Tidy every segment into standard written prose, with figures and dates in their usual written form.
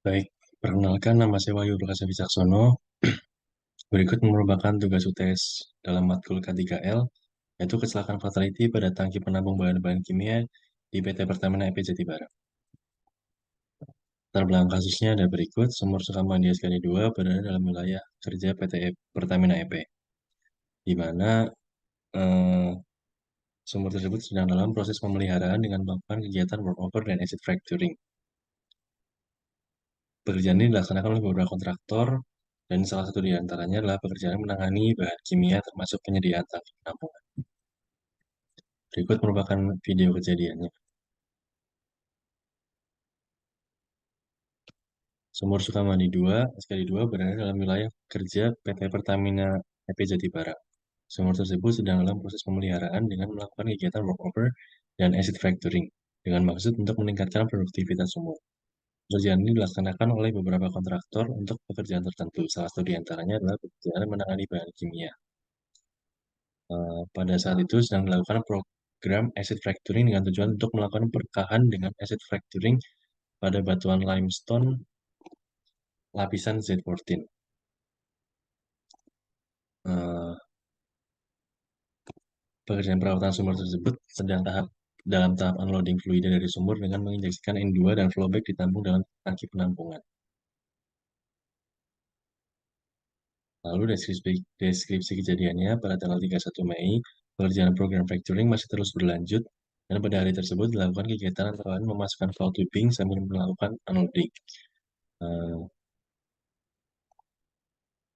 Baik, perkenalkan nama saya Wahyu Prakasa Wicaksono. Berikut merupakan tugas UTS dalam matkul K3L, yaitu kecelakaan fatality pada tangki penampung bahan-bahan kimia di PT Pertamina EP Jatibara. Latar belakang kasusnya ada berikut: sumur rekaman di SKD 2 berada dalam wilayah kerja PT Pertamina EP, di mana eh, sumur tersebut sedang dalam proses pemeliharaan dengan melakukan kegiatan workover dan acid fracturing. Pekerjaan ini dilaksanakan oleh beberapa kontraktor, dan salah satu di antaranya adalah pekerjaan menangani bahan kimia termasuk penyediaan tangki penampungan. Berikut merupakan video kejadiannya. Sumur Sukamandi 2, SKD 2 berada dalam wilayah kerja PT Pertamina EP Jatibara. Sumur tersebut sedang dalam proses pemeliharaan dengan melakukan kegiatan workover dan acid fracturing dengan maksud untuk meningkatkan produktivitas sumur. Pekerjaan ini dilaksanakan oleh beberapa kontraktor untuk pekerjaan tertentu. Salah satu di antaranya adalah pekerjaan menangani bahan kimia. Pada saat itu sedang dilakukan program acid fracturing dengan tujuan untuk melakukan perkahan dengan acid fracturing pada batuan limestone lapisan Z14. Eh, Pekerjaan perawatan sumur tersebut sedang dalam tahap unloading fluida dari sumur dengan menginjeksikan N2 dan flowback ditampung dalam tangki penampungan. Lalu deskripsi kejadiannya pada tanggal 31 Mei, pekerjaan program fracturing masih terus berlanjut, dan pada hari tersebut dilakukan kegiatan antara lain memasukkan valve tubing sambil melakukan unloading. Eh,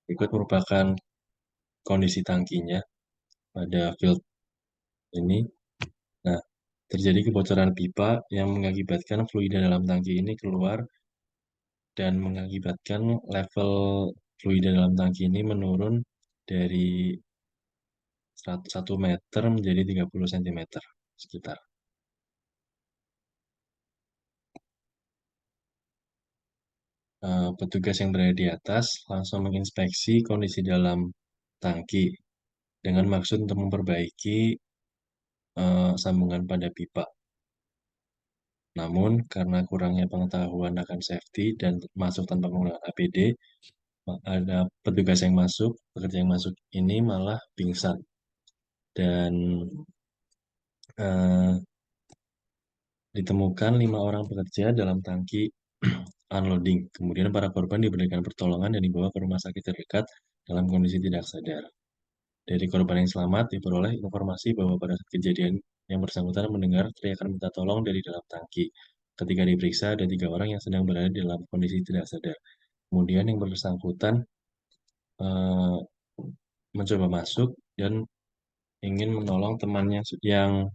Berikut merupakan kondisi tangkinya pada field ini. Nah, terjadi kebocoran pipa yang mengakibatkan fluida dalam tangki ini keluar dan mengakibatkan level fluida dalam tangki ini menurun dari 1 meter menjadi 30 cm sekitar. Petugas yang berada di atas langsung menginspeksi kondisi dalam tangki dengan maksud untuk memperbaiki sambungan pada pipa. Namun, karena kurangnya pengetahuan akan safety dan masuk tanpa menggunakan APD, ada petugas yang masuk, pekerja yang masuk ini malah pingsan. Dan eh, ditemukan 5 orang pekerja dalam tangki unloading. Kemudian para korban diberikan pertolongan dan dibawa ke rumah sakit terdekat dalam kondisi tidak sadar. Dari korban yang selamat diperoleh informasi bahwa pada saat kejadian yang bersangkutan mendengar teriakan minta tolong dari dalam tangki. Ketika diperiksa, ada 3 orang yang sedang berada dalam kondisi tidak sadar. Kemudian yang bersangkutan eh, mencoba masuk dan ingin menolong temannya yang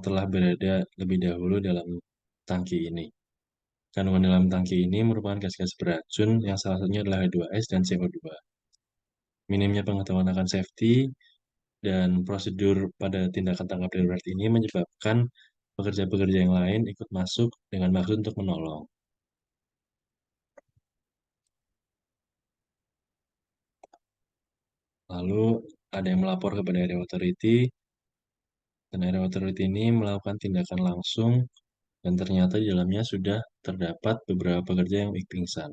telah berada lebih dahulu dalam tangki ini. Kandungan dalam tangki ini merupakan gas-gas beracun yang salah satunya adalah H2S dan CO2. Minimnya pengetahuan akan safety dan prosedur pada tindakan tanggap darurat ini menyebabkan pekerja-pekerja yang lain ikut masuk dengan maksud untuk menolong. Lalu ada yang melapor kepada area authority, dan area authority ini melakukan tindakan langsung, dan ternyata di dalamnya sudah terdapat beberapa pekerja yang pingsan.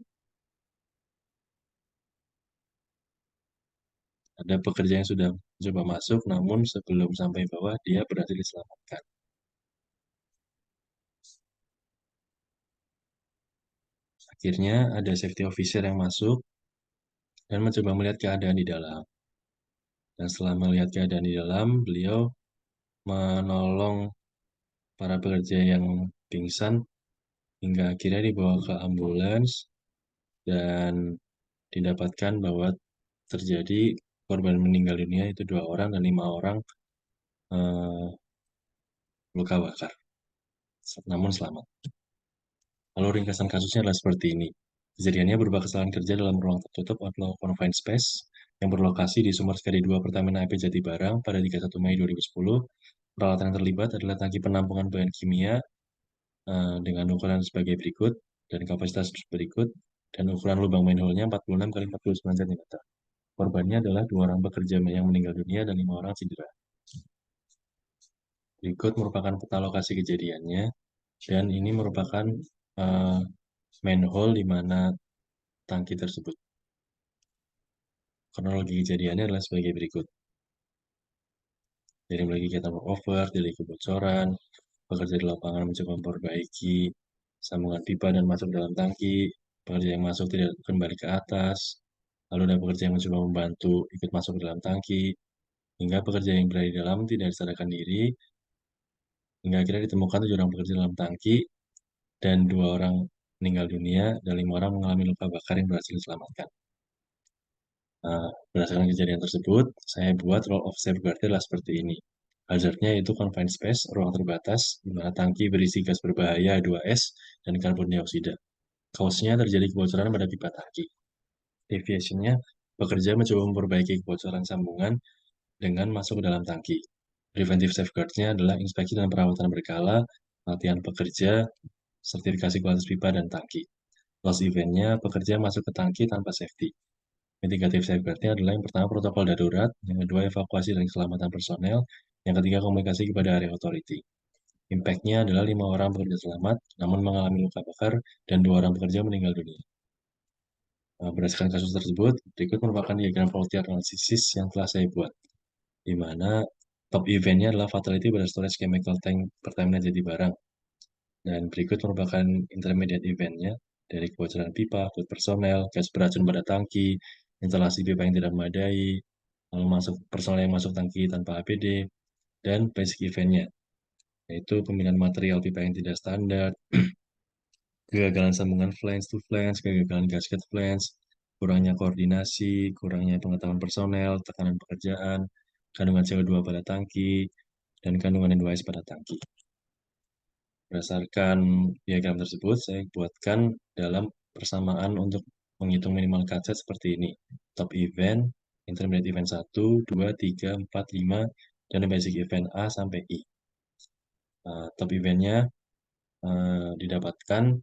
Ada pekerja yang sudah coba masuk, namun sebelum sampai bawah, dia berhasil diselamatkan. Akhirnya ada safety officer yang masuk dan mencoba melihat keadaan di dalam. Dan setelah melihat keadaan di dalam, beliau menolong para pekerja yang pingsan hingga akhirnya dibawa ke ambulans dan didapatkan bahwa terjadi korban meninggal dunia itu 2 orang dan 5 orang eh, luka bakar, namun selamat. Lalu ringkasan kasusnya adalah seperti ini. Kejadiannya berupa kesalahan kerja dalam ruang tertutup atau confined space yang berlokasi di Sumur Sekali 2 Pertamina EP Jatibarang pada 31 Mei 2010. Peralatan yang terlibat adalah tangki penampungan bahan kimia dengan ukuran sebagai berikut dan kapasitas berikut, dan ukuran lubang manhole-nya 46 kali 49 cm. Korbannya adalah 2 orang pekerja yang meninggal dunia dan 5 orang cedera. Berikut merupakan peta lokasi kejadiannya, dan ini merupakan uh, manhole di mana tangki tersebut. Kronologi kejadiannya adalah sebagai berikut. Dari mulai kegiatan workover, dari kebocoran, pekerja di lapangan mencoba memperbaiki sambungan pipa dan masuk dalam tangki, pekerja yang masuk tidak kembali ke atas, lalu ada pekerja yang mencoba membantu ikut masuk ke dalam tangki, hingga pekerja yang berada di dalam tidak sadarkan diri, hingga akhirnya ditemukan 7 orang pekerja dalam tangki, dan 2 orang meninggal dunia, dan 5 orang mengalami luka bakar yang berhasil diselamatkan. Berdasarkan kejadian tersebut, saya buat rule of safeguard adalah seperti ini. Hazardnya yaitu confined space, ruang terbatas, di mana tangki berisi gas berbahaya H2S dan karbon dioksida. Cause-nya terjadi kebocoran pada pipa tangki. Deviation-nya, pekerja mencoba memperbaiki kebocoran sambungan dengan masuk ke dalam tangki. Preventive safeguard-nya adalah inspeksi dan perawatan berkala, latihan pekerja, sertifikasi kualitas pipa dan tangki. Loss event-nya, pekerja masuk ke tangki tanpa safety. Mitigative safeguard-nya adalah yang pertama protokol darurat, yang kedua evakuasi dan keselamatan personel, yang ketiga komunikasi kepada area authority. Impact-nya adalah 5 orang pekerja selamat, namun mengalami luka bakar, dan 2 orang pekerja meninggal dunia. Berdasarkan kasus tersebut, berikut merupakan diagram faulty analysis yang telah saya buat, di mana top event-nya adalah fatality pada storage chemical tank Pertamina Jatibarang. Dan berikut merupakan intermediate event-nya, dari kebocoran pipa, food personel, gas beracun pada tangki, instalasi pipa yang tidak memadai, lalu masuk personel yang masuk tangki tanpa APD, dan basic event-nya, yaitu pemilihan material pipa yang tidak standar, kegagalan sambungan flange to flange, kegagalan gasket flange, kurangnya koordinasi, kurangnya pengetahuan personel, tekanan pekerjaan, kandungan CO2 pada tangki, dan kandungan N2S pada tangki. Berdasarkan diagram tersebut, saya buatkan dalam persamaan untuk menghitung minimal cut set seperti ini. Top event, intermediate event 1, 2, 3, 4, 5, dan basic event A sampai I. Top eventnya didapatkan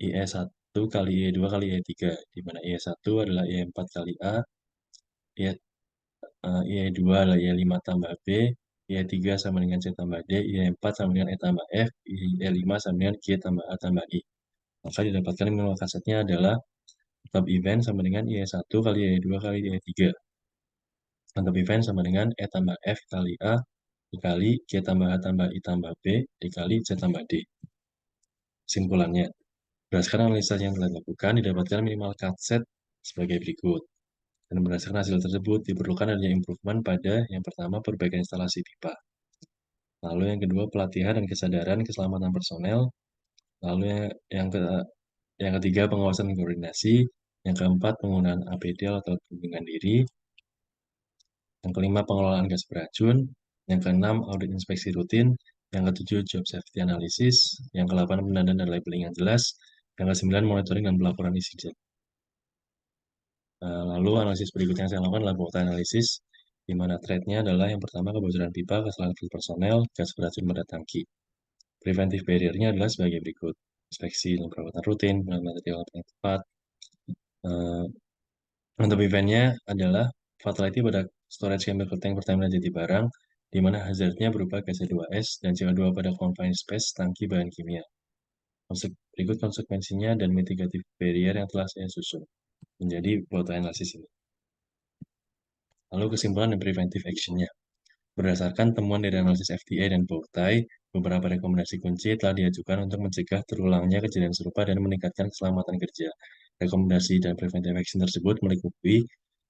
IE1 kali IE2 kali IE3, di mana IE1 adalah IE4 kali A, IE2 adalah IE5 tambah B, IE3 sama dengan C tambah D, IE4 sama dengan E tambah F, IE5 sama dengan G tambah A tambah I. Maka didapatkan minimal kasetnya adalah top event sama dengan IE1 kali IE2 kali IE3. Top event sama dengan E tambah F kali A dikali G tambah A tambah I tambah B dikali C tambah D. Kesimpulannya, berdasarkan analisa yang telah dilakukan, didapatkan minimal cut set sebagai berikut. Dan berdasarkan hasil tersebut, diperlukan adanya improvement pada yang pertama, perbaikan instalasi pipa. Lalu yang kedua, pelatihan dan kesadaran keselamatan personel. Lalu yang ketiga, pengawasan dan koordinasi. Yang keempat, penggunaan APD atau perlindungan diri. Yang kelima, pengelolaan gas beracun. Yang keenam, audit inspeksi rutin. Yang ketujuh, job safety analysis. Yang kedelapan, pendanaan dan labeling yang jelas. Yang kesembilan, monitoring dan pelaporan insiden. Lalu analisis berikutnya yang saya lakukan adalah bauta analisis, di mana threat-nya adalah yang pertama kebocoran pipa, kesalahan field personel, gas beracun pada tangki. Preventive barrier-nya adalah sebagai berikut. Inspeksi dan perawatan rutin, penggunaan material yang tepat. Untuk event-nya adalah fatality pada storage chemical tank Pertamina Jatibarang, di mana hazard-nya berupa gas H2S dan CO2 pada confined space tangki bahan kimia. Berikut konsekuensinya dan mitigative barrier yang telah saya susun menjadi bauta analisis ini. Lalu kesimpulan dan preventive action-nya. Berdasarkan temuan dari analisis FTA dan Bautai, beberapa rekomendasi kunci telah diajukan untuk mencegah terulangnya kejadian serupa dan meningkatkan keselamatan kerja. Rekomendasi dan preventive action tersebut meliputi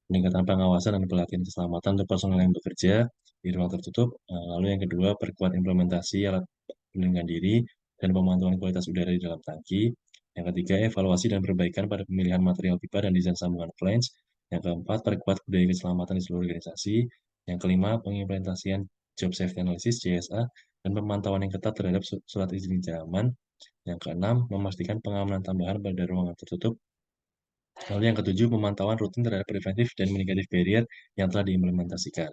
peningkatan pengawasan dan pelatihan keselamatan untuk personel yang bekerja di ruang tertutup. Lalu yang kedua, perkuat implementasi alat pelindungan diri dan pemantauan kualitas udara di dalam tangki. Yang ketiga, evaluasi dan perbaikan pada pemilihan material pipa dan desain sambungan flange. Yang keempat, perkuat budaya keselamatan di seluruh organisasi. Yang kelima, pengimplementasian Job Safety Analysis (JSA) dan pemantauan yang ketat terhadap surat izin pinjaman. Yang keenam, memastikan pengamanan tambahan pada ruangan tertutup. Lalu yang ketujuh, pemantauan rutin terhadap preventif dan mitigative barrier yang telah diimplementasikan.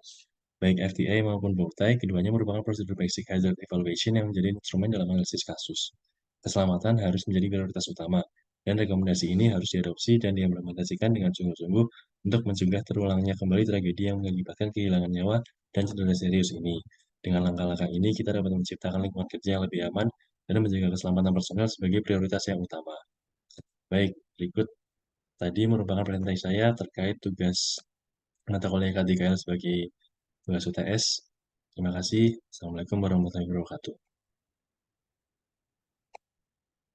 Baik FTA maupun Bautai, keduanya merupakan prosedur basic hazard evaluation yang menjadi instrumen dalam analisis kasus. Keselamatan harus menjadi prioritas utama, dan rekomendasi ini harus diadopsi dan diimplementasikan dengan sungguh-sungguh untuk mencegah terulangnya kembali tragedi yang mengakibatkan kehilangan nyawa dan cedera serius ini. Dengan langkah-langkah ini, kita dapat menciptakan lingkungan kerja yang lebih aman dan menjaga keselamatan personel sebagai prioritas yang utama. Baik, berikut tadi merupakan presentasi saya terkait tugas mata kuliah K3L sebagai tugas UTS. Terima kasih. Assalamualaikum warahmatullahi wabarakatuh.